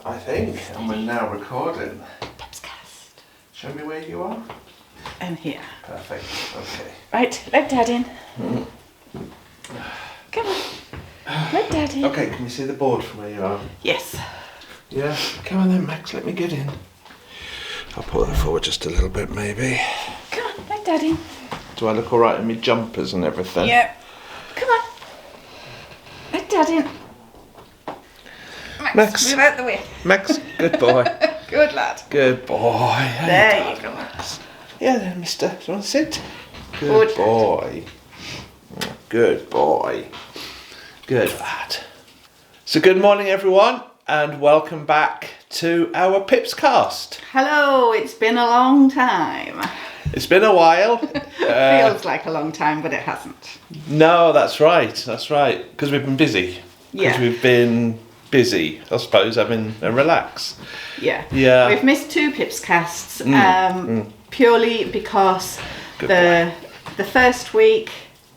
I think, and we're now recording. PiPsCast. Show me where you are. I'm here. Perfect, okay. Right, let Dad in. Come on. Let Dad in. Okay, can you see the board from where you are? Yes. Yeah, come on then Max, let me get in. I'll pull that forward just a little bit maybe. Come on, let Dad in. Do I look alright in my jumpers and everything? Yeah. Come on. Let Dad in. Max. Move out the way. Max, good boy. Good lad. Good boy. There you go. Max. Yeah then, mister. Do you want to sit? Good boy. Good boy. Good lad. So good morning everyone and welcome back to our PiPsCast. Hello, it's been a long time. It's been a while. Feels like a long time, but it hasn't. No, that's right. Because we've been busy. Yeah. Because we've been busy, I suppose, having a relax. Yeah. Yeah. We've missed two PiPsCasts purely because Good the first week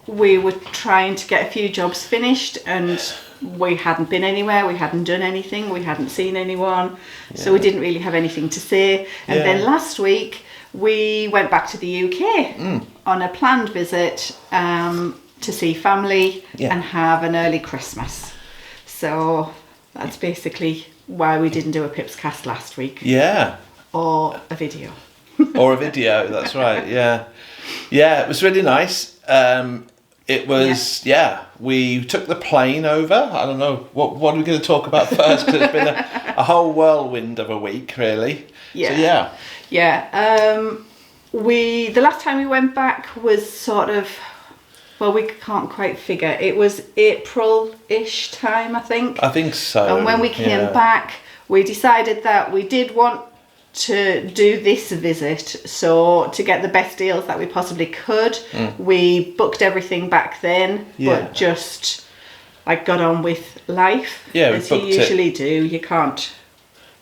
we were trying to get a few jobs finished and we hadn't been anywhere, we hadn't done anything, we hadn't seen anyone, so we didn't really have anything to say. And then last week we went back to the UK on a planned visit to see family and have an early Christmas. So that's basically why we didn't do a PiPsCast last week. Yeah. Or a video. Or a video, that's right, yeah. Yeah, it was really nice. It was, we took the plane over. I don't know, what are we going to talk about first? Because it's been a whole whirlwind of a week, really. Yeah. So, yeah. Yeah. The last time we went back was sort of, well, we can't quite figure. It was April-ish time, I think. I think so. And when we came back, we decided that we did want to do this visit, so to get the best deals that we possibly could, we booked everything back then, but just like got on with life as you usually do. You can't.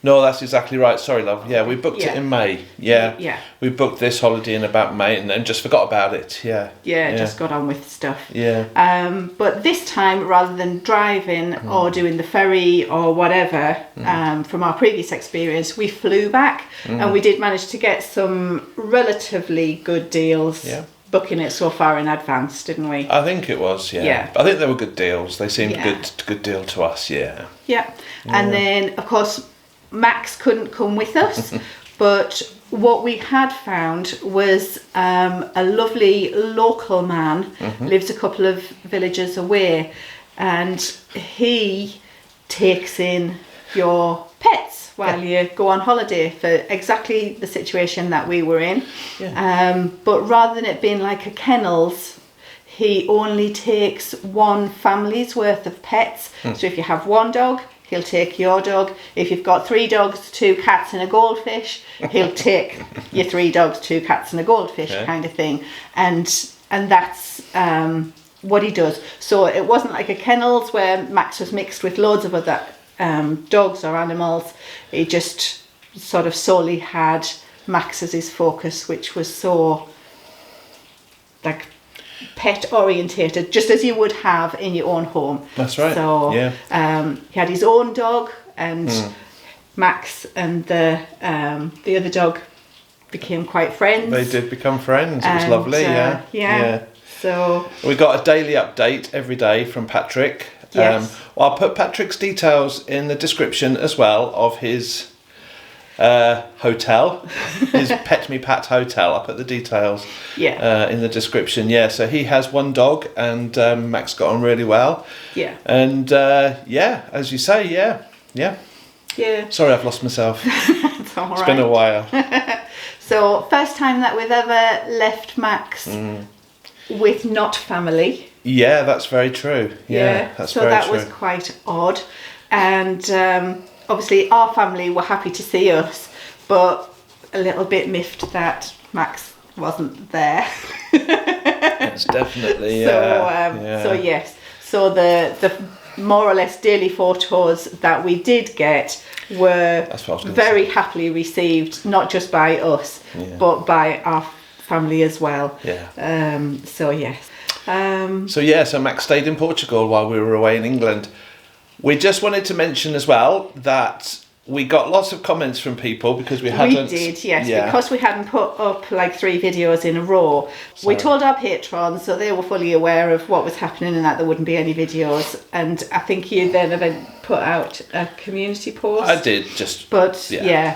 No, that's exactly right. Sorry, love. Yeah, we booked it in May. Yeah. We booked this holiday in about May and then just forgot about it. Yeah. Just got on with stuff. Yeah. But this time, rather than driving or doing the ferry or whatever, from our previous experience, we flew back and we did manage to get some relatively good deals. Yeah. Booking it so far in advance, didn't we? I think it was, yeah. I think they were good deals. They seemed good deal to us, yeah. Yeah. And then, of course, Max couldn't come with us, but what we had found was a lovely local man, lives a couple of villages away, and he takes in your pets while you go on holiday for exactly the situation that we were in. But rather than it being like a kennels, he only takes one family's worth of pets. So if you have one dog, he'll take your dog. If you've got 3 dogs, 2 cats and a goldfish, he'll take your 3 dogs, 2 cats and a goldfish kind of thing. And that's what he does. So it wasn't like a kennels where Max was mixed with loads of other dogs or animals. He just sort of solely had Max as his focus, which was so like pet orientated, just as you would have in your own home. That's right. So he had his own dog, and Max and the other dog became quite friends. They did become friends. It was lovely. Yeah. So we got a daily update every day from Patrick. Yes. I'll put Patrick's details in the description as well of his hotel, his Pet Me Pat hotel. I'll put the details in the description. So he has one dog and Max got on really well. And as you say, yeah. Sorry, I've lost myself. It's all right. It's been a while. So first time that we've ever left Max with not family. Yeah, that's very true. That's very true. So that was quite odd. And obviously our family were happy to see us, but a little bit miffed that Max wasn't there. That's definitely, So yes. So the more or less daily photos that we did get were very happily received, not just by us, but by our family as well. So yes. So Max stayed in Portugal while we were away in England. We just wanted to mention as well that we got lots of comments from people because we hadn't... We did, yes, because we hadn't put up like 3 videos in a row. We told our patrons, so they were fully aware of what was happening and that there wouldn't be any videos. And I think you then put out a community post. I did, just... But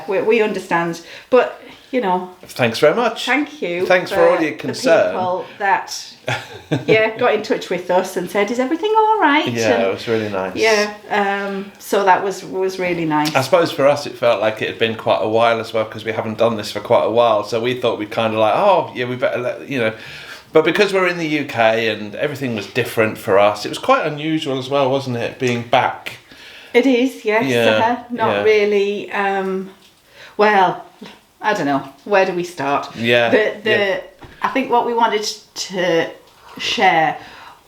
we understand. But, you know... Thanks very much. Thank you. Thanks for all your concern. The people that, got in touch with us and said, is everything all right? Yeah, and, it was really nice. Yeah, so that was really nice. I suppose for us it felt like it had been quite a while as well because we haven't done this for quite a while. So we thought we'd kind of like, we better let, But because we're in the UK and everything was different for us, it was quite unusual as well, wasn't it, being back? It is, yes. Not really, well... I don't know. Where do we start? Yeah. I think what we wanted to share,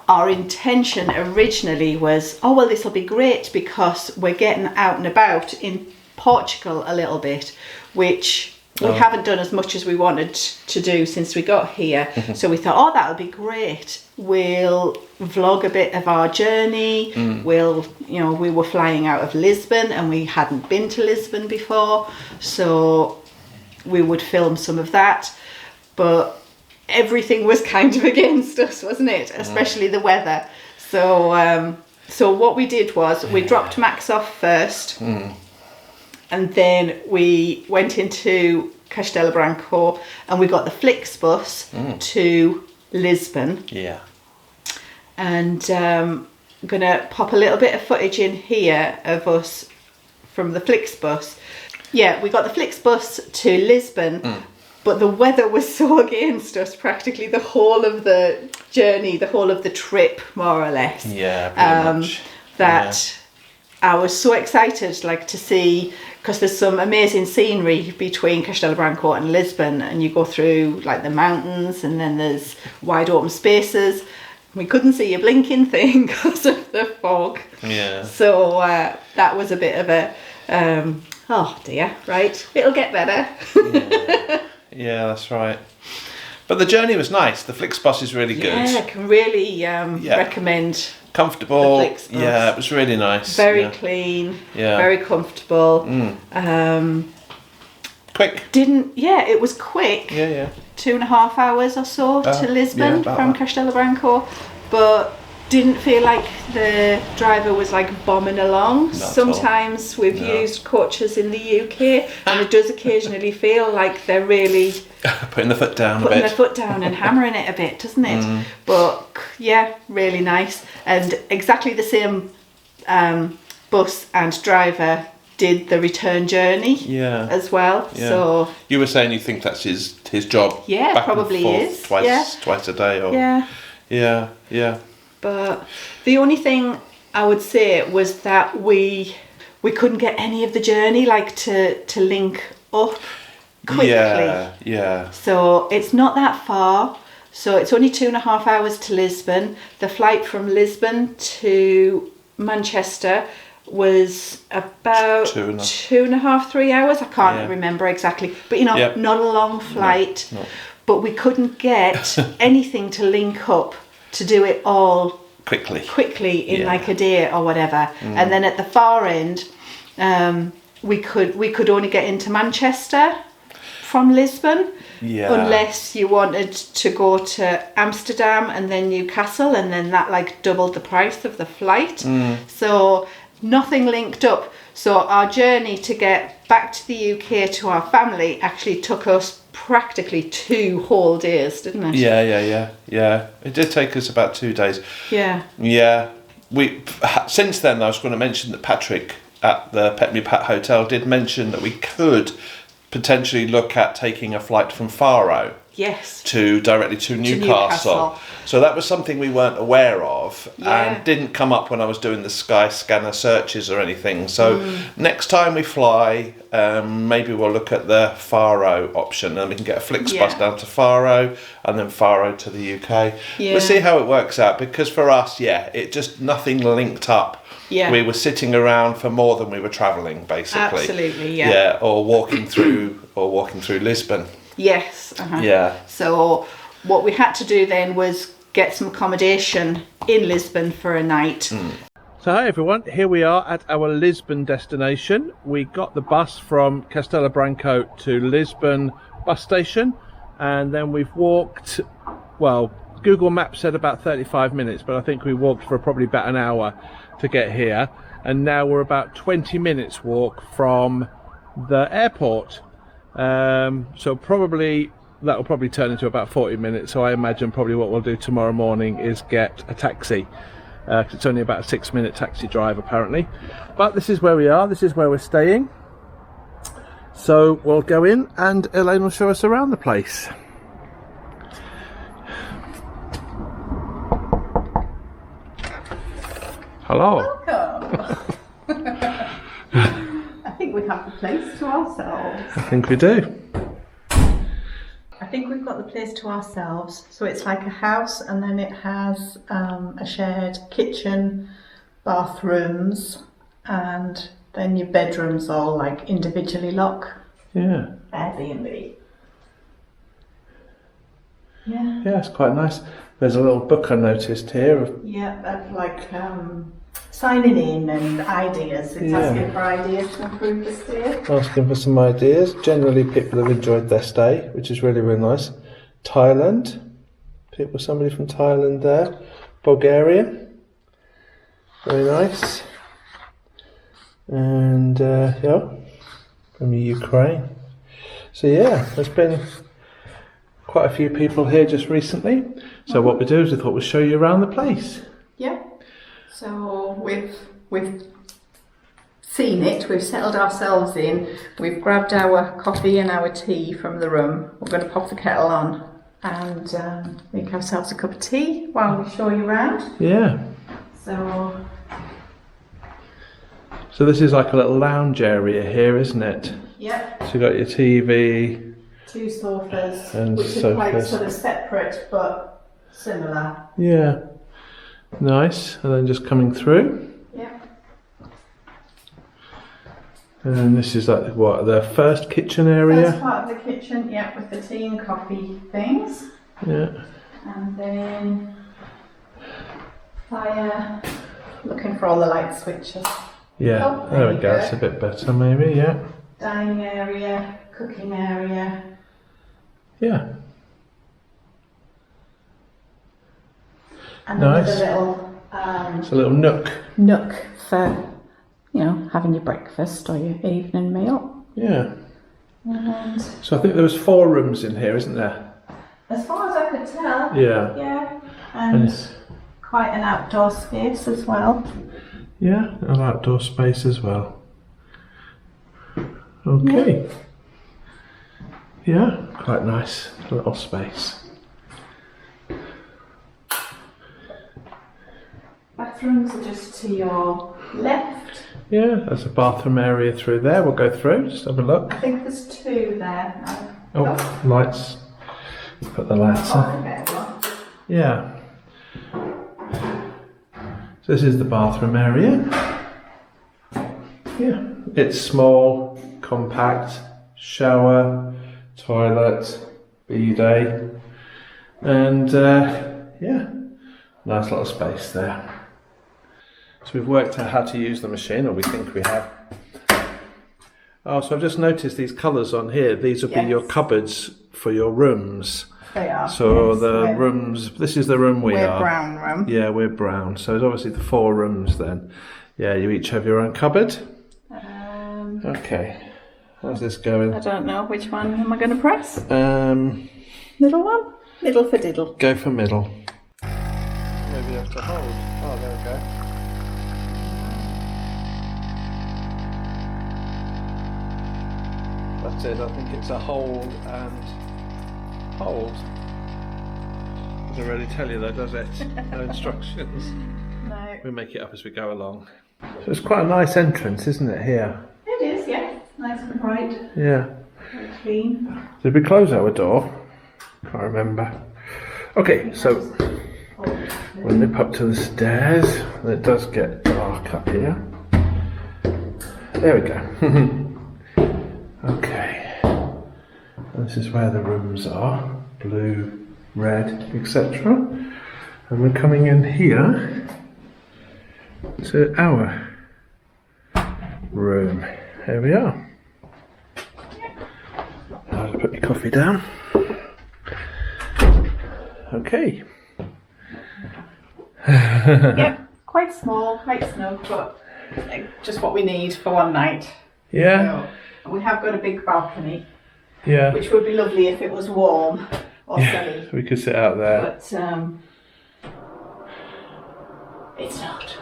our intention originally was, this will be great because we're getting out and about in Portugal a little bit, which we haven't done as much as we wanted to do since we got here. So we thought, that'll be great. We'll vlog a bit of our journey. We were flying out of Lisbon and we hadn't been to Lisbon before. So we would film some of that, but everything was kind of against us, wasn't it? Especially the weather. So what we did was we dropped Max off first, and then we went into Castelo Branco and we got the FlixBus to Lisbon. Yeah. And I'm gonna pop a little bit of footage in here of us from the FlixBus. Yeah, we got the FlixBus to Lisbon, but the weather was so against us practically the whole of the journey, the whole of the trip, more or less. Yeah, pretty much. That I was so excited, to see, because there's some amazing scenery between Castelo Branco and Lisbon, and you go through, the mountains, and then there's wide open spaces. We couldn't see a blinking thing because of the fog. Yeah. So that was a bit of a... oh dear, right, it'll get better. Yeah, that's right. But the journey was nice. The FlixBus is really good. Yeah, I can really recommend. Comfortable. The FlixBus. Yeah, it was really nice. Very clean. Yeah. Very comfortable. Quick. It was quick. Yeah. 2.5 hours or so to Lisbon from that. Castelo Branco, but didn't feel like the driver was bombing along. Sometimes we've used coaches in the UK and it does occasionally feel like they're really putting their foot down and hammering it a bit, doesn't it? But really nice, and exactly the same bus and driver did the return journey as well. So you were saying you think that's his job? Yeah, back probably and forth, is. Twice a day, or yeah. But the only thing I would say was that we couldn't get any of the journey to link up quickly. Yeah. So it's not that far. So it's only 2.5 hours to Lisbon. The flight from Lisbon to Manchester was about 2.5, 3 hours. I can't remember exactly. But not a long flight. No. But we couldn't get anything to link up to do it all quickly in a day or whatever. And then at the far end, we could only get into Manchester from Lisbon, unless you wanted to go to Amsterdam and then Newcastle, and then that doubled the price of the flight. So nothing linked up. So our journey to get back to the UK to our family actually took us practically 2 whole days, didn't it? Yeah. It did take us about 2 days. Yeah. We since then I was going to mention that Patrick at the Pet Me Pat Hotel did mention that we could potentially look at taking a flight from Faro. Yes. Directly to Newcastle. So that was something we weren't aware of and didn't come up when I was doing the Sky Scanner searches or anything. So next time we fly, maybe we'll look at the Faro option, and we can get a FlixBus down to Faro and then Faro to the UK. We'll see how it works out, because for us, it just nothing linked up. Yeah. We were sitting around for more than we were travelling, basically. Absolutely, yeah. Or walking through Lisbon. Yes. Yeah. So what we had to do then was get some accommodation in Lisbon for a night. So hi everyone, here we are at our Lisbon destination. We got the bus from Castelo Branco to Lisbon bus station, and then we've walked, well, Google Maps said about 35 minutes, but I think we walked for probably about an hour to get here, and now we're about 20 minutes walk from the airport. So probably that'll probably turn into about 40 minutes, so I imagine probably what we'll do tomorrow morning is get a taxi. It's only about a 6-minute taxi drive apparently, but this is where we are, this is where we're staying, so we'll go in and Elaine will show us around the place. Hello. Welcome. I think we have the place to ourselves. I think we do. I think we've got the place to ourselves, so it's like a house, and then it has a shared kitchen, bathrooms, and then your bedrooms all like individually lock. Yeah. Airbnb. Yeah. Yeah, it's quite nice. There's a little book I noticed here. Yeah, that's like signing in and ideas. It's asking for ideas to improve the stay. Asking for some ideas. Generally people have enjoyed their stay, which is really, really nice. Thailand. Somebody from Thailand there. Bulgaria. Very nice. And yeah, from Ukraine. So yeah, there's been quite a few people here just recently. So what we do is we thought we'd show you around the place. Yeah. So we've seen it, we've settled ourselves in, we've grabbed our coffee and our tea from the room. We're going to pop the kettle on and make ourselves a cup of tea while we show you around. Yeah. So this is like a little lounge area here, isn't it? Yep. So you've got your TV. 2 sofas, And which sofas. are quite sort of separate but similar. Yeah. Nice. And then just coming through. Yeah. And this is like what, the first kitchen area? First part of the kitchen, yeah, with the tea and coffee things. Yeah. And then fire, looking for all the light switches. Yeah. Oh, there we go. It's a bit better maybe, yeah. Dining area, cooking area. Yeah. And Nice. another little It's a little nook. nook for, you know, having your breakfast or your evening meal. Yeah. And So I think there was 4 rooms in here, isn't there? as far as I could tell, Yeah. yeah, and quite an outdoor space as well. Yeah, an outdoor space as well. Okay. Yeah, quite nice little space. Bathrooms are just to your left. Yeah, there's a bathroom area through there. We'll go through, just have a look. I think there's 2 there. Oh, lights. Put the lights on. Yeah. So this is the bathroom area. Yeah, it's small, compact, shower, toilet, bidet, and yeah, nice little space there. So we've worked out how to use the machine, or we think we have. Oh, so I've just noticed these colours on here. These will be your cupboards for your rooms. They are. So yes, the rooms, this is the room we're brown room. Yeah, we're brown. So it's obviously the 4 rooms then. Yeah, you each have your own cupboard. Okay. How's this going? I don't know, which one am I going to press? Middle one? Middle for diddle. Go for middle. Maybe you have to hold. Oh, there we go. That's it. I think it's a hold and hold. Doesn't really tell you though, does it? No instructions. No. We make it up as we go along. So it's quite a nice entrance, isn't it, here? It is, yeah. Nice and bright. Yeah. Very clean. Did we close our door? Can't remember. Okay, so we'll nip up to the stairs. And it does get dark up here. There we go. Okay. And this is where the rooms are. Blue, red, etc. And we're coming in here to our room. Here we are. I'll put your coffee down. Okay. Yep, quite small, quite snug, but just what we need for one night. Yeah. So, we have got a big balcony, Yeah. which would be lovely if it was warm or sunny. We could sit out there. But it's not.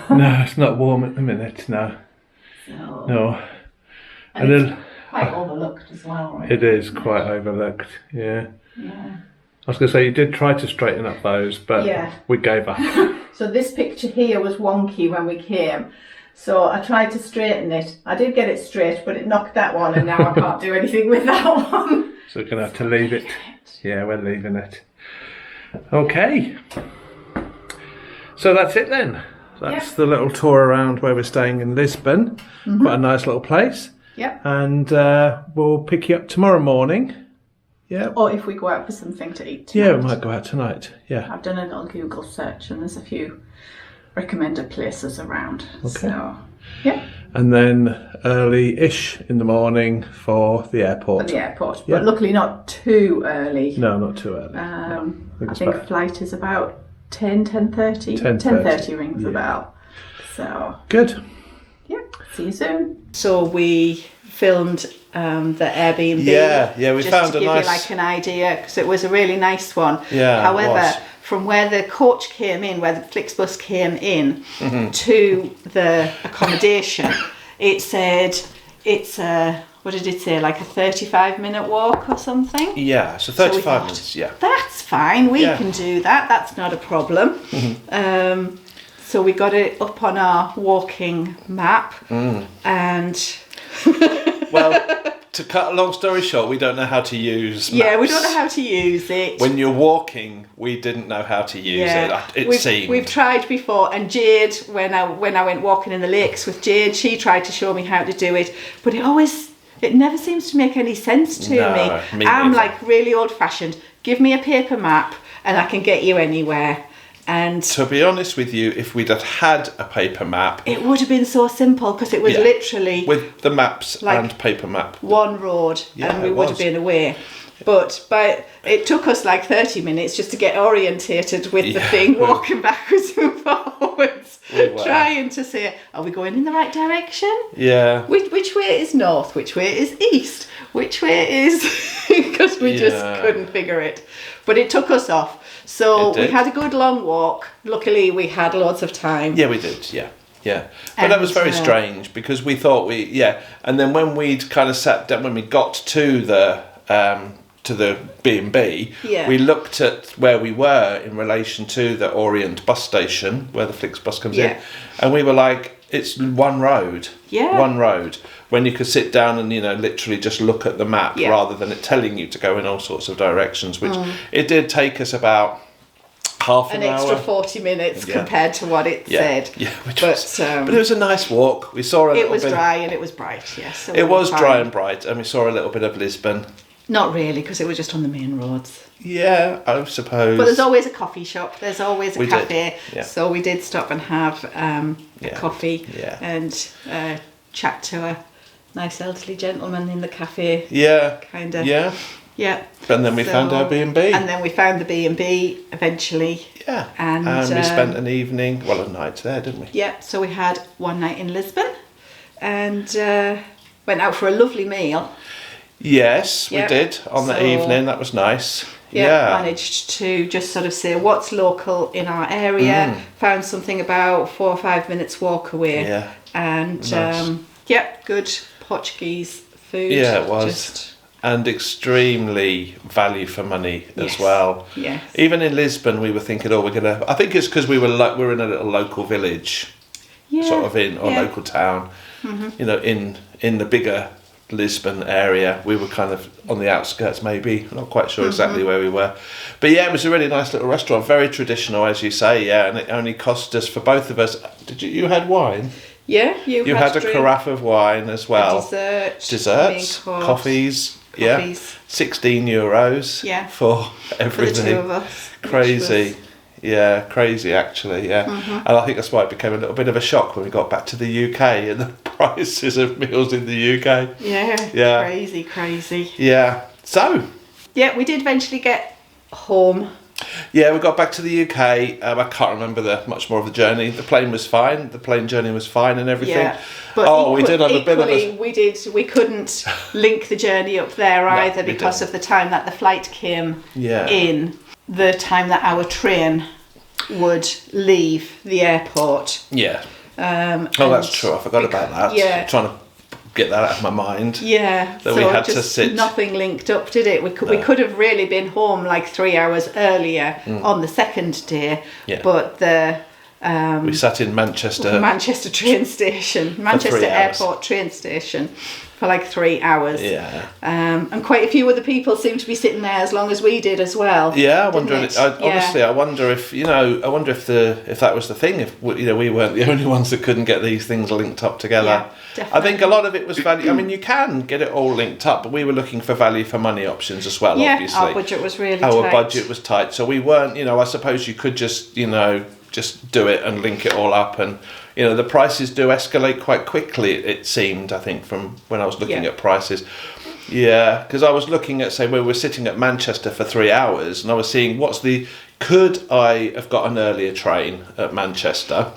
No, it's not warm at the minute. No. So, No. and it's quite overlooked as well, right? It is quite overlooked. Yeah. Yeah. I was going to say you did try to straighten up those, but we gave up. So this picture here was wonky when we came. So I tried to straighten it. I did get it straight, but it knocked that one, and now I can't do anything with that one. So we're going to have to leave it. Yeah, we're leaving it. Okay. So that's it then. That's the little tour around where we're staying in Lisbon. Quite a nice little place. Yep. And we'll pick you up tomorrow morning. Yeah. Or if we go out for something to eat tonight. Yeah, we might go out tonight. Yeah. I've done a little Google search, and there's a few recommended places around. Okay. So, yeah. And then early-ish in the morning for the airport. For the airport. Yeah. But luckily not too early. No, not too early. I it's think about flight is about 10:30. 10:30 rings the bell. So, good. yeah. See you soon. So we filmed the Airbnb. Yeah, we just found to a give nice. you like an idea, because it was a really nice one. Yeah, it However, was. from where the coach came in, where the Flixbus came in Mm-hmm. to the accommodation, it said it's a, what did it say, like a 35-minute walk or something? Yeah, so we 35 thought, minutes. Yeah. That's fine, we Yeah. can do that, that's not a problem. So we got it up on our walking map, and Well, to cut a long story short, we don't know how to use maps. yeah, we don't know how to use it. When you're walking, we didn't know how to use it. Seemed. We've tried before, and Jade, when I went walking in the lakes with Jade, she tried to show me how to do it, but it never seems to make any sense to me. I'm neither. like really old-fashioned. Give me a paper map, and I can get you anywhere. And to be honest with you, if we'd have had a paper map, it would have been so simple, because it was literally with the maps like and paper map. one road, and we would have been away. But it took us like 30 minutes just to get orientated with the thing, walking backwards and forwards, trying to say, are we going in the right direction? Yeah. Which way is north? Which way is east? Which way is... Because we just couldn't figure it. But it took us off. So we had a good long walk. Luckily, we had lots of time. Yeah, we did. Yeah. But that was very strange, because we thought and then when we'd kind of sat down, when we got to the B&B, we looked at where we were in relation to the Orient bus station, where the Flixbus comes in, and we were like, it's one road. Yeah. One road. When you could sit down and, literally just look at the map rather than it telling you to go in all sorts of directions, which it did take us about half an hour. An extra 40 minutes compared to what it said. Yeah, but it was a nice walk. We saw it was dry and it was bright, yes. So it was dry and bright, and we saw a little bit of Lisbon. Not really, because it was just on the main roads. Yeah, I suppose. But there's always a coffee shop. There's always a cafe. Yeah. So we did stop and have a coffee and chat to a nice elderly gentleman in the cafe. Yeah. Kind of. Yeah. Yeah. And then we found our B&B. And then we found the B&B eventually. Yeah. And we spent an evening, a night there, didn't we? Yeah. So we had one night in Lisbon and went out for a lovely meal. Yes, we did on the evening. That was nice. Yeah, managed to just sort of say what's local in our area. Found something about 4 or 5 minutes walk away. Yeah, and nice. Good Portuguese food. Yeah, it was, and extremely value for money as well. Yes. Even in Lisbon, we were thinking, we're gonna. I think it's because we're in a little local village, sort of local town. Mm-hmm. In the bigger Lisbon area, we were kind of on the outskirts, maybe not quite sure exactly where we were, but it was a really nice little restaurant, very traditional, as you say, and it only cost us, for both of us, you had wine? You had a carafe of wine as well, desserts, coffees, 16 euros for everything. For the two of us, crazy. Yeah, crazy actually, yeah. And I think that's why it became a little bit of a shock when we got back to the UK and the prices of meals in the UK. Yeah. Crazy. Yeah. So. Yeah, we did eventually get home. Yeah, we got back to the UK. I can't remember much more of the journey. The plane was fine. The plane journey was fine and everything. Yeah, but we did have a bit of we couldn't link the journey up there either because of the time that the flight came in, the time that our train would leave the airport. Yeah. That's true. I forgot about that. Yeah. I'm trying to get that out of my mind. Yeah. So we had to sit. Nothing linked up, did it? We could have really been home like 3 hours earlier on the second day. Yeah. But we sat in Manchester Airport train station for like 3 hours. Yeah. And quite a few other people seemed to be sitting there as long as we did as well. Yeah, I wonder. Honestly, I wonder if if that was the thing. If we weren't the only ones that couldn't get these things linked up together. Yeah, definitely. I think a lot of it was value. I mean, you can get it all linked up, but we were looking for value for money options as well. Obviously, our budget was really tight. Our budget was tight, so we weren't. I suppose you could just do it and link it all up, and the prices do escalate quite quickly. It seemed, I think, from when I was looking at prices. Yeah, because I was looking at, say, we were sitting at Manchester for 3 hours, and I was seeing could I have got an earlier train at Manchester,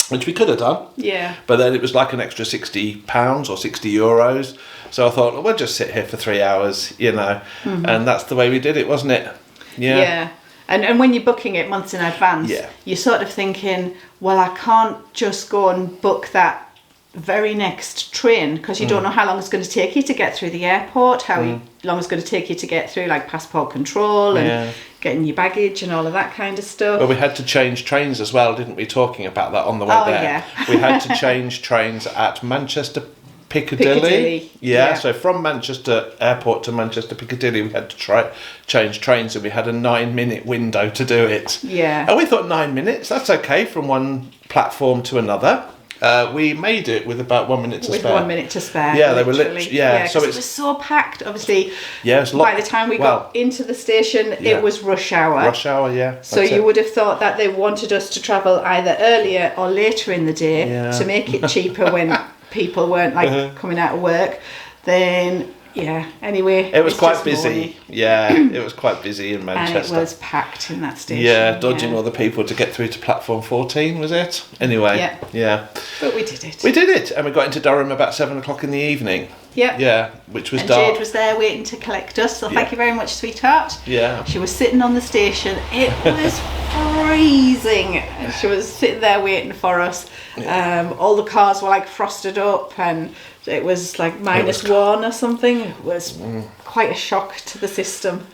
which we could have done. Yeah. But then it was like an extra £60 or €60. So I thought, we'll just sit here for 3 hours, and that's the way we did it, wasn't it? Yeah. Yeah. And when you're booking it months in advance, you're sort of thinking, well, I can't just go and book that very next train because you don't know how long it's going to take you to get through the airport, how long it's going to take you to get through like passport control and getting your baggage and all of that kind of stuff. Well, we had to change trains as well, didn't we? Talking about that on the way there. Yeah. We had to change trains at Manchester Piccadilly. Yeah, so from Manchester Airport to Manchester Piccadilly, we had to change trains, and we had a 9-minute window to do it. Yeah. And we thought 9 minutes, that's okay, from one platform to another. We made it with about 1 minute to spare. With 1 minute to spare. Yeah, they were literally. Yeah, so it was so packed. Obviously, by the time we got into the station, it was rush hour. Rush hour, yeah. So you would have thought that they wanted us to travel either earlier or later in the day to make it cheaper when people weren't coming out of work. Then anyway, it was quite busy. Morning. Yeah, it was quite busy in Manchester. And it was packed in that station. Yeah, dodging all the people to get through to platform 14, was it? Anyway, yeah. But we did it. We did it, and we got into Durham about 7 o'clock in the evening. Yeah. Yeah, which was and dark. Jade was there waiting to collect us, so thank you very much, sweetheart. Yeah. She was sitting on the station. It was freezing. And she was sitting there waiting for us. All the cars were like frosted up, and it was like -1 or something. It was quite a shock to the system.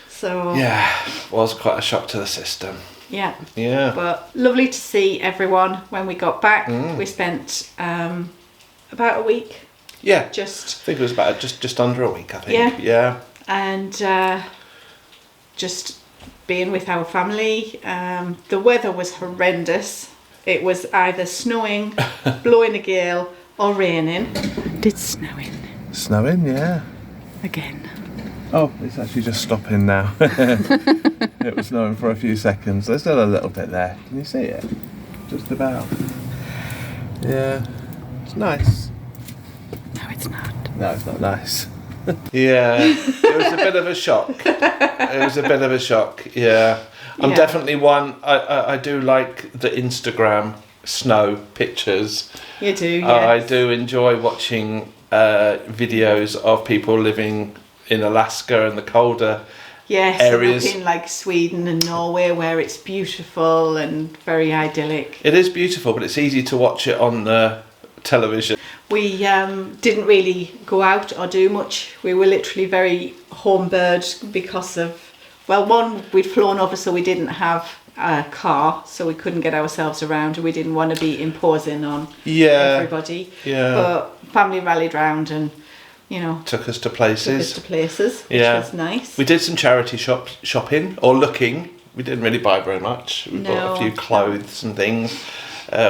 So yeah, it was quite a shock to the system. Yeah. Yeah. But lovely to see everyone when we got back. We spent about a week. Yeah. I think it was about just under a week, I think. Yeah. And just being with our family. The weather was horrendous. It was either snowing, blowing a gale, or raining. It's snowing. Snowing, yeah. Again. Oh, it's actually just stopping now. It was snowing for a few seconds. There's still a little bit there. Can you see it? Just about. Yeah. It's nice. No, it's not. No, it's not nice. Yeah. It was a bit of a shock. Yeah. I'm definitely one. I do like the Instagram snow pictures. You do, yes. I do enjoy watching videos of people living in Alaska and the colder areas. Up in like Sweden and Norway where it's beautiful and very idyllic. It is beautiful, but it's easy to watch it on the television. We didn't really go out or do much. We were literally very home bird because of, well, one, we'd flown over, so we didn't have a car, so we couldn't get ourselves around, and we didn't want to be imposing on everybody. Yeah. But family rallied round and, took us to places. Which was nice. We did some charity shopping, or looking. We didn't really buy very much. We bought a few clothes and things,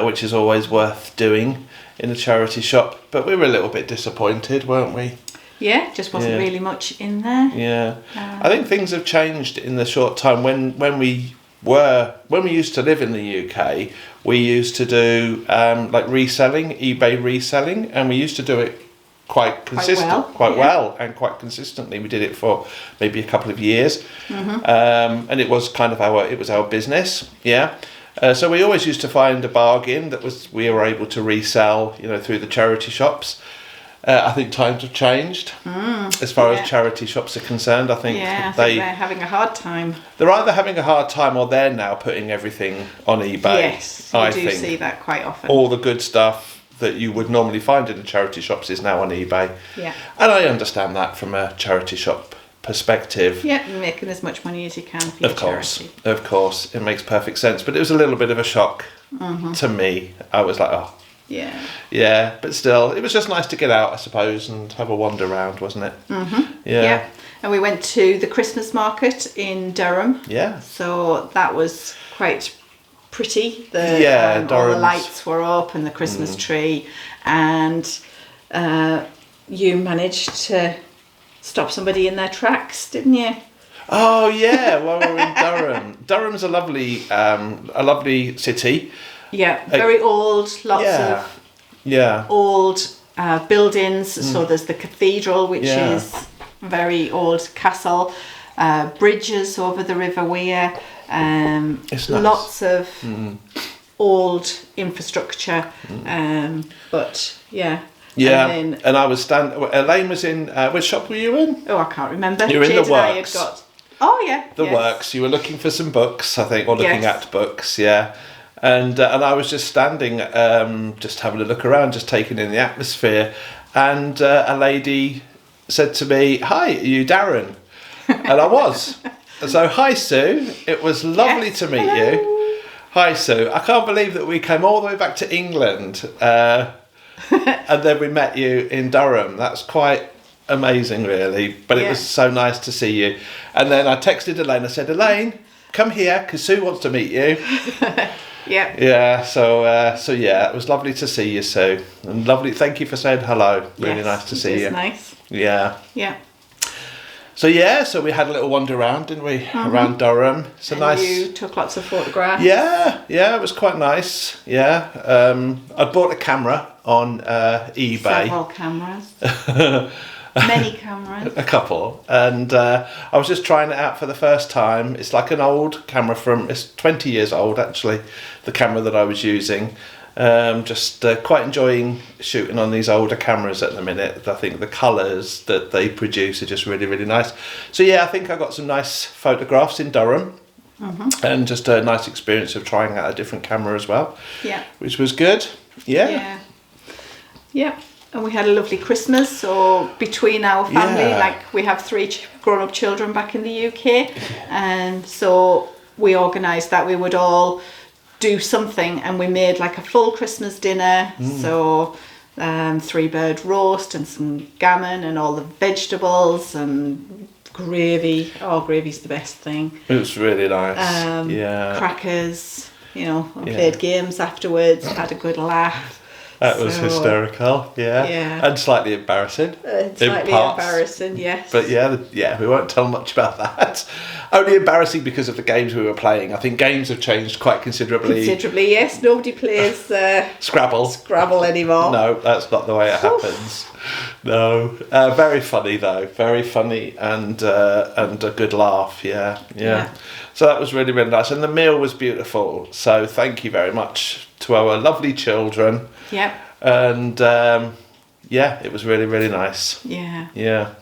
which is always worth doing in a charity shop. But we were a little bit disappointed, weren't we? Yeah, just wasn't really much in there. Yeah. I think things have changed in the short time. When we were, when we used to live in the UK, we used to do like reselling, eBay reselling, and we used to do it quite well and quite consistently. We did it for maybe a couple of years, and it was kind of our business. So we always used to find a bargain we were able to resell, through the charity shops. I think times have changed as far as charity shops are concerned. I think they're having a hard time. They're either having a hard time or they're now putting everything on eBay. Yes, I do see that quite often. All the good stuff that you would normally find in the charity shops is now on eBay. Yeah. And I understand that from a charity shop perspective. Yeah, making as much money as you can for your charity. Of course, it makes perfect sense. But it was a little bit of a shock to me. I was like, oh. Yeah, but still, it was just nice to get out, I suppose, and have a wander around, wasn't it? Yeah. And we went to the Christmas market in Durham. Yeah. So that was quite pretty. All the lights were up and the Christmas tree, and you managed to stop somebody in their tracks, didn't you? Oh yeah, while we were in Durham. Durham's a lovely city. Yeah, very old, lots of old buildings. So there's the cathedral, which is very old castle, bridges over the River Wear, it's nice. Lots of old infrastructure, but yeah. And I was Elaine was in, which shop were you in? Oh, I can't remember. You were in the Works. The Works. You were looking for some books, I think, or looking at books, And I was just standing, just having a look around, just taking in the atmosphere. And a lady said to me, "Hi, are you Darren?" And I was. So, hi, Sue. It was lovely to meet you. Hi, Sue. I can't believe that we came all the way back to England and then we met you in Durham. That's quite amazing, really. But it was so nice to see you. And then I texted Elaine. I said, "Elaine, come here because Sue wants to meet you." Yeah. So it was lovely to see you, Sue, and lovely. Thank you for saying hello. Really nice to see you. Nice. Yeah. Yeah. So we had a little wander around, didn't we? Around Durham. It's nice. You took lots of photographs. Yeah, it was quite nice. Yeah. I bought a camera on eBay. Several cameras. Many cameras. A couple. And I was just trying it out for the first time. It's like an old camera it's 20 years old, actually, the camera that I was using. Just quite enjoying shooting on these older cameras at the minute. I think the colours that they produce are just really, really nice. So I think I got some nice photographs in Durham. And just a nice experience of trying out a different camera as well. Yeah. Which was good. Yeah. And we had a lovely Christmas, so between our family, like we have 3 grown-up children back in the UK, and so we organised that we would all do something, and we made like a full Christmas dinner. So 3-bird roast and some gammon and all the vegetables and gravy. Oh, gravy's the best thing. It was really nice. Crackers, played games afterwards, had a good laugh. That was hysterical, and slightly embarrassing. Embarrassing, yes. But we won't tell much about that. Only embarrassing because of the games we were playing. I think games have changed quite considerably. Yes. Nobody plays Scrabble anymore. No, that's not the way it happens. No. Very funny though. Very funny and a good laugh. Yeah. So that was really, really nice. And the meal was beautiful. So thank you very much to our lovely children. Yep. And it was really, really nice. Yeah.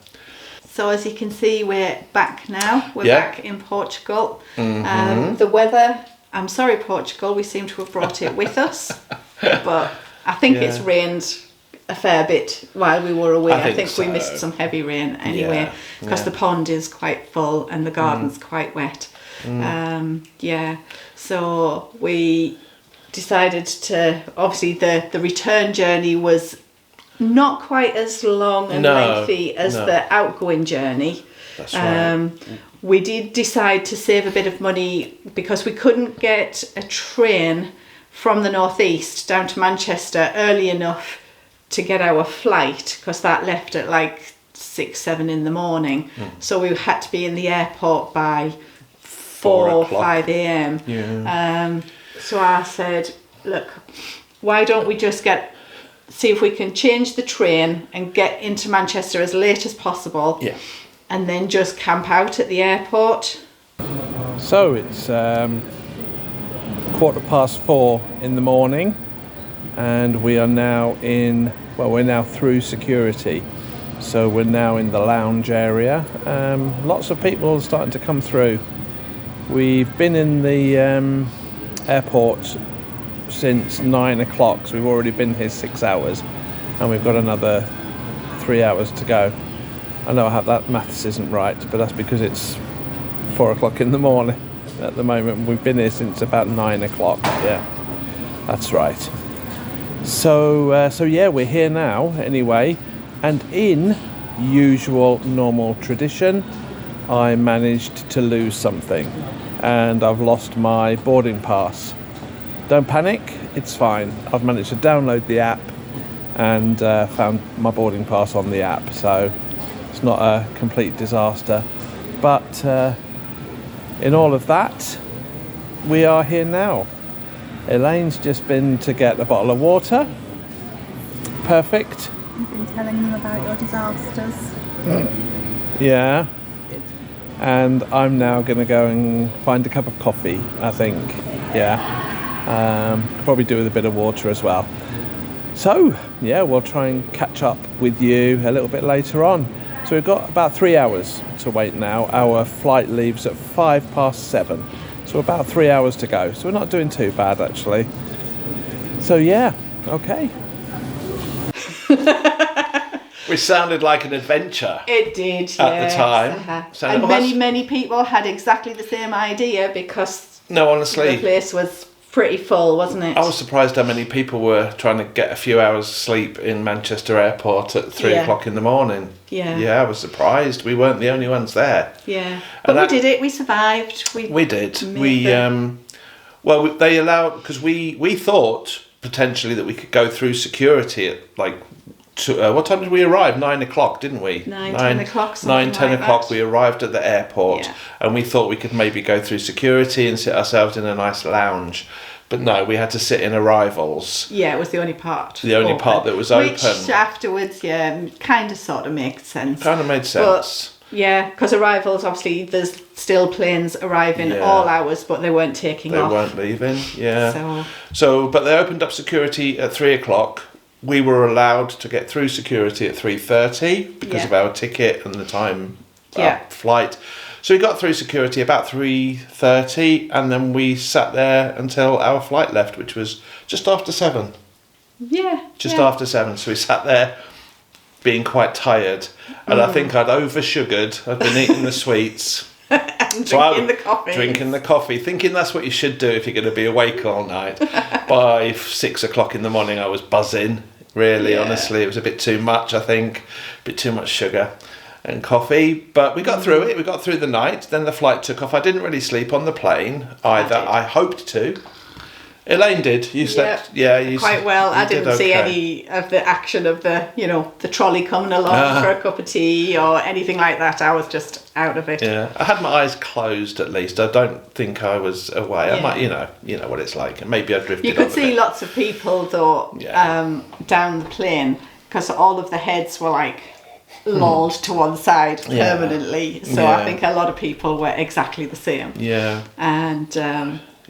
So as you can see, we're back now. We're back in Portugal. The weather, I'm sorry, Portugal, we seem to have brought it with us. But I think it's rained a fair bit while we were away. I think we missed some heavy rain anyway, because the pond is quite full and the garden's quite wet. So we decided to, obviously the return journey was not quite as long and lengthy as the outgoing journey. That's right. We did decide to save a bit of money because we couldn't get a train from the northeast down to Manchester early enough to get our flight, because that left at like 6-7 in the morning. So we had to be in the airport by 4 or o'clock. 5 a.m. Yeah. So I said, look, why don't we just see if we can change the train and get into Manchester as late as possible. Yeah. And then just camp out at the airport. So it's 4:15 in the morning, and we are now we're now through security. So we're now in the lounge area. Lots of people are starting to come through. We've been in the airport since 9 o'clock, so we've already been here 6 hours, and we've got another 3 hours to go. I know that maths isn't right, but that's because it's 4 o'clock in the morning at the moment. We've been here since about 9 o'clock. Yeah, that's right. So yeah, we're here now anyway, and in usual normal tradition, I managed to lose something, and I've lost my boarding pass. Don't panic, it's fine. I've managed to download the app and found my boarding pass on the app, so it's not a complete disaster. But in all of that, we are here now. Elaine's just been to get a bottle of water. Perfect. You've been telling them about your disasters. Yeah. And I'm now going to go and find a cup of coffee, I think. Yeah. Probably do with a bit of water as well. So, yeah, we'll try and catch up with you a little bit later on. So we've got about 3 hours to wait now. Our flight leaves at 7:05. So about 3 hours to go. So we're not doing too bad, actually. So, yeah, okay. Which sounded like an adventure. It did, at the time. And many people had exactly the same idea, because No, honestly, the place was pretty full, wasn't it? I was surprised how many people were trying to get a few hours sleep in Manchester Airport at 3 o'clock in the morning. Yeah. Yeah, I was surprised. We weren't the only ones there. Yeah. But we did it. We survived. We did. They allowed, because we thought potentially that we could go through security at what time did we arrive? 9 o'clock, didn't we? 10 o'clock. 10 o'clock. That. We arrived at the airport, and we thought we could maybe go through security and sit ourselves in a nice lounge. But no, we had to sit in arrivals. Yeah, it was the only part. The only part that was open. Which afterwards, kind of sort of makes sense. Kind of made sense. But, yeah, because arrivals, obviously, there's still planes arriving all hours, but they weren't taking off. They weren't leaving, yeah. But they opened up security at 3 o'clock. We were allowed to get through security at 3:30 because of our ticket and the time flight. So we got through security about 3:30, and then we sat there until our flight left, which was just after 7. Yeah. After 7. So we sat there being quite tired, and I think I'd over-sugared. I'd been eating the sweets. Drinking the coffee, thinking that's what you should do if you're going to be awake all night. By 6 o'clock in the morning, I was buzzing. Really, honestly, it was a bit too much. I think a bit too much sugar and coffee. But we got through it. We got through the night. Then the flight took off. I didn't really sleep on the plane either. I hoped to. Elaine did. You slept. Yeah, you quite well. I didn't see any of the action of the trolley coming along for a cup of tea or anything like that. I was just out of it. Yeah, I had my eyes closed at least. I don't think I was away. I might, you know what it's like. Maybe I drifted. You could see lots of people though down the plane, because all of the heads were like lolled to one side permanently. So I think a lot of people were exactly the same. Yeah. And.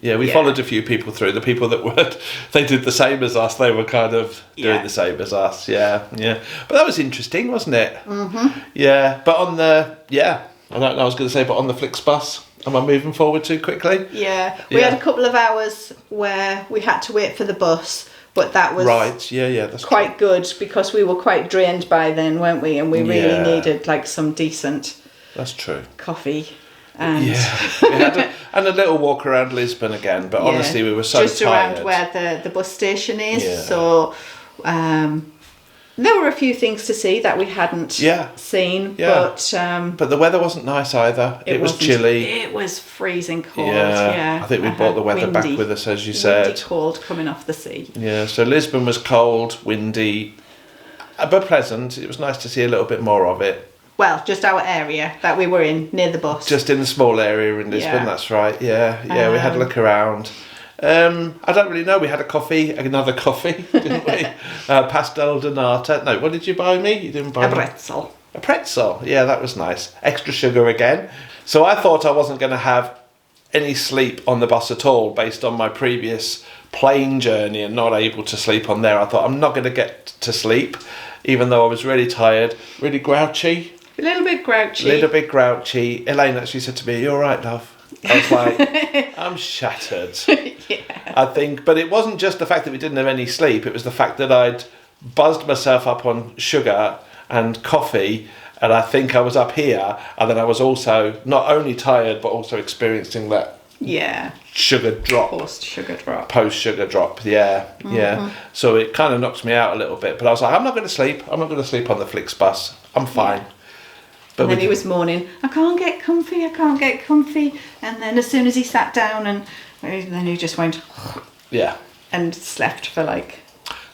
We followed a few people through. The people that they did the same as us. They were kind of doing the same as us. Yeah. But that was interesting, wasn't it? Mm-hmm. Yeah. But on the I don't know. I was going to say, but on the Flixbus, am I moving forward too quickly? Yeah. We had a couple of hours where we had to wait for the bus, but that was right. Yeah. That's quite good, because we were quite drained by then, weren't we? And we really needed some decent. That's true. Coffee. And we had a little walk around Lisbon again, but honestly we were so just tired. Around where the bus station is. So there were a few things to see that we hadn't seen, but the weather wasn't nice either. It was chilly. It was freezing cold. I think we brought the weather back with us, as you said. Windy, cold, coming off the sea. Yeah, so Lisbon was cold, windy, but pleasant. It was nice to see a little bit more of it. well, just our area that we were in near the bus. Just in the small area in Lisbon, Yeah. that's right. Yeah, we had a look around. I don't really know. We had another coffee, didn't we? Pastel de nata. No, what did you buy me? You didn't buy a me? pretzel. A pretzel. Yeah, that was nice. Extra sugar again. So I thought I wasn't going to have any sleep on the bus at all based on my previous plane journey and not able to sleep on there. I thought I'm not going to get to sleep, even though I was really tired, really grouchy. A little bit grouchy. Elaine actually said to me, "Are you all right, love?" I was like, I'm shattered. Yeah. I think, but it wasn't just the fact that we didn't have any sleep. It was the fact that I'd buzzed myself up on sugar and coffee, and I think I was up here, and then I was also not only tired but also experiencing that sugar drop. Post sugar drop. Yeah. So it kind of knocked me out a little bit, but I was like, I'm not going to sleep. I'm not going to sleep on the Flixbus. I'm fine. Yeah. But then he was moaning, I can't get comfy. And then as soon as he sat down, and then he just went, and slept for like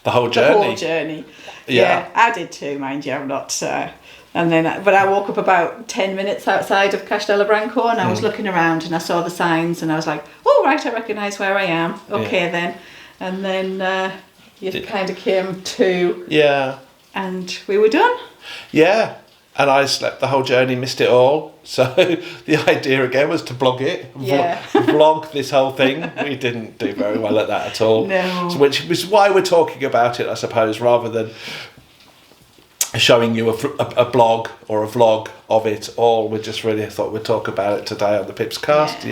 the whole journey. Yeah, I did too, mind you. I'm not. But I woke up about 10 minutes outside of Castelo Branco, and I was looking around, and I saw the signs, and I was like, oh right, I recognise where I am. Okay then, and then you kind of came to. Yeah. And we were done. Yeah. And I slept the whole journey, missed it all. So the idea again was to blog it, vlog this whole thing. We didn't do very well at that at all. No. So, which is why we're talking about it, I suppose, rather than showing you a blog or a vlog of it all. We just really thought we'd talk about it today on the PiPsCast.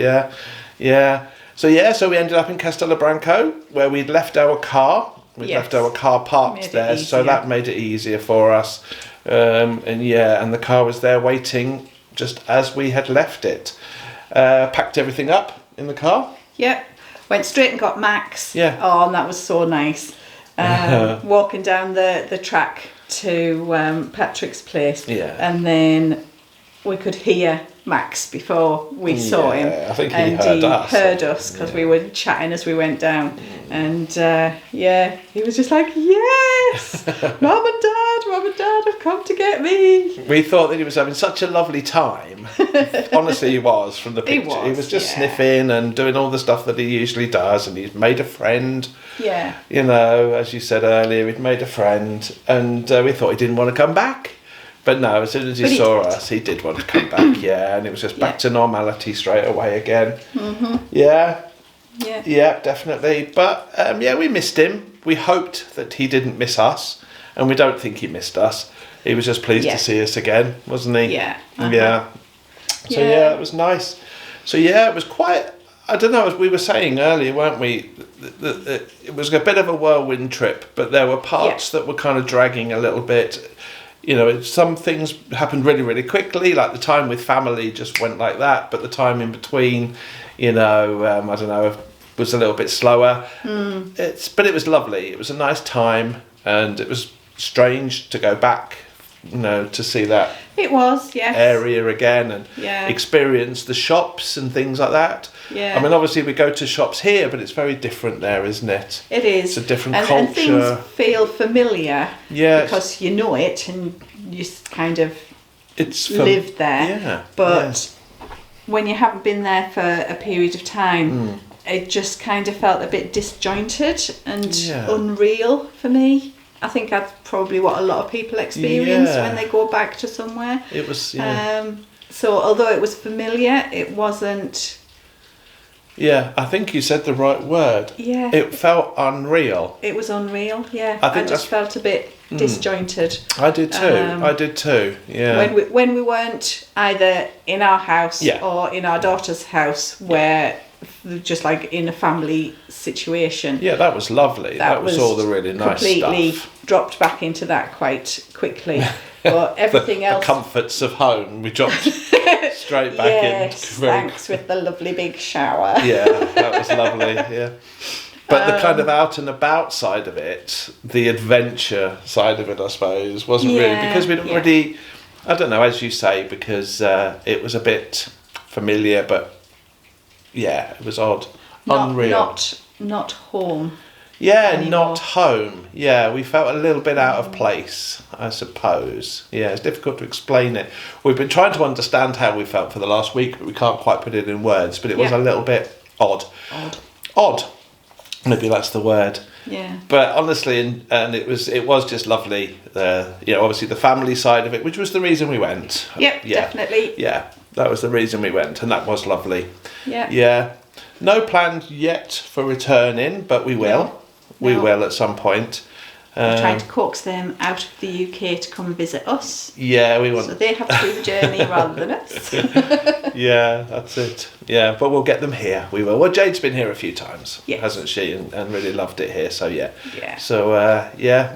Yeah. So we ended up in Castelo Branco, where we'd left our car. Left our car parked there, so that made it easier for us. And the car was there waiting just as we had left it. Packed everything up in the car. Yep. Went straight and got Max. Yeah. Oh, and that was so nice. Walking down the track to Patrick's place. Yeah. And then we could hear Max before we saw him. I think he heard us. Because we were chatting as we went down. And he was just like, yes, Mum and Dad have come to get me. We thought that he was having such a lovely time. Honestly, he was from the picture. He was just sniffing and doing all the stuff that he usually does, and he's made a friend. Yeah. You know, as you said earlier, he'd made a friend, and we thought he didn't want to come back. But no, as soon as he saw us, he did want to come back, and it was just back to normality straight away again. Mm-hmm. Yeah, definitely. But we missed him. We hoped that he didn't miss us, and we don't think he missed us. He was just pleased to see us again, wasn't he? Yeah. Yeah. So it was nice. So it was quite, I don't know, as we were saying earlier, weren't we? It was a bit of a whirlwind trip, but there were parts that were kind of dragging a little bit. You know, some things happened really, really quickly, like the time with family just went like that, but the time in between, I don't know, was a little bit slower. But it was lovely. It was a nice time, and it was strange to go back, to see that area again and experience the shops and things like that. Yeah. I mean, obviously we go to shops here, but it's very different there, isn't it? It is. It's a different culture. And things feel familiar because you know it and you kind of live there. Yeah. But when you haven't been there for a period of time, it just kind of felt a bit disjointed and unreal for me. I think that's probably what a lot of people experience when they go back to somewhere. It was, so although it was familiar, it wasn't... Yeah, I think you said the right word. Yeah. It felt unreal. It was unreal, yeah. I just felt a bit disjointed. I did too, yeah. When we weren't either in our house or in our daughter's house where... just like in a family situation. Yeah, that was lovely. That was all the really nice completely stuff. Dropped back into that quite quickly. But everything else... The comforts of home, we dropped straight back in. Yes, thanks, with the lovely big shower. Yeah, that was lovely, yeah. But the kind of out and about side of it, the adventure side of it, I suppose, wasn't really... Because we'd already... I don't know, as you say, because it was a bit familiar, but... Yeah, it was odd. Unreal. Not home. anymore. not home. Yeah, we felt a little bit out of place, I suppose. Yeah, it's difficult to explain it. We've been trying to understand how we felt for the last week, but we can't quite put it in words. But it was a little bit odd. Odd. Maybe that's the word. Yeah. But honestly, and it was just lovely. Obviously the family side of it, which was the reason we went. Yep, definitely. Yeah, that was the reason we went, and that was lovely. Yeah. Yeah. No plans yet for returning, but we will. No. We will at some point. We're trying to coax them out of the UK to come and visit us. Yeah, we want. So they have to do the journey rather than us. Yeah, that's it. Yeah, but we'll get them here. We will. Well, Jade's been here a few times, yes. hasn't she? And really loved it here. So yeah. Yeah. So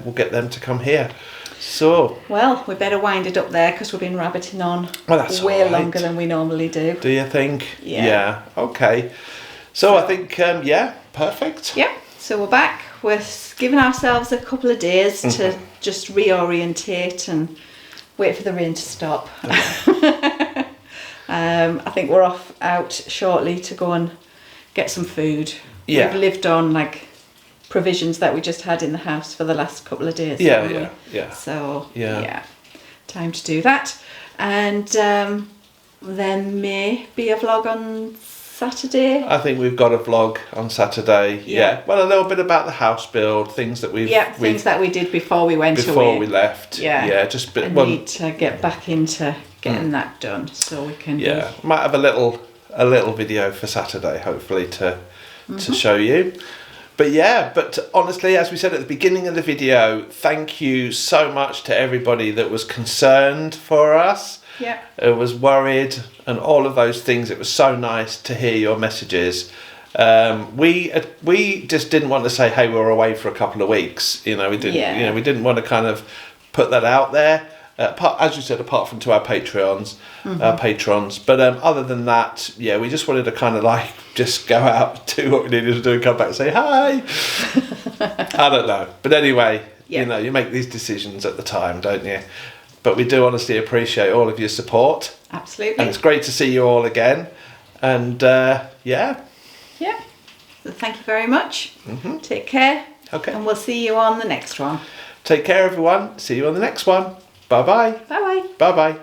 we'll get them to come here. So. Well, we better wind it up there because we've been rabbiting on way longer than we normally do. Do you think? Yeah. Okay. So I think perfect. Yeah. So we're back. We're giving ourselves a couple of days to just reorientate and wait for the rain to stop. I think we're off out shortly to go and get some food. Yeah. We've lived on provisions that we just had in the house for the last couple of days. Yeah. So time to do that. And there may be a vlog on Saturday. I think we've got a vlog on Saturday. Yeah. Well, a little bit about the house build, things that things that we did before we went away. Before we left. Yeah. Yeah, just I need to get back into getting that done so we can. Yeah. Might have a little video for Saturday, hopefully to show you. But honestly, as we said at the beginning of the video, thank you so much to everybody that was concerned for us. Yeah. Was worried and all of those things. It was so nice to hear your messages. We just didn't want to say, hey, we're away for a couple of weeks. We didn't. We didn't want to kind of put that out there. As you said, apart from to our patrons. But other than that, we just wanted to kind of just go out, do what we needed to do, and come back and say hi. I don't know, but anyway, you make these decisions at the time, don't you? But we do honestly appreciate all of your support. Absolutely. And it's great to see you all again. And Yeah. So thank you very much. Take care. Okay. And we'll see you on the next one. Take care, everyone. See you on the next one. Bye-bye. Bye-bye. Bye-bye.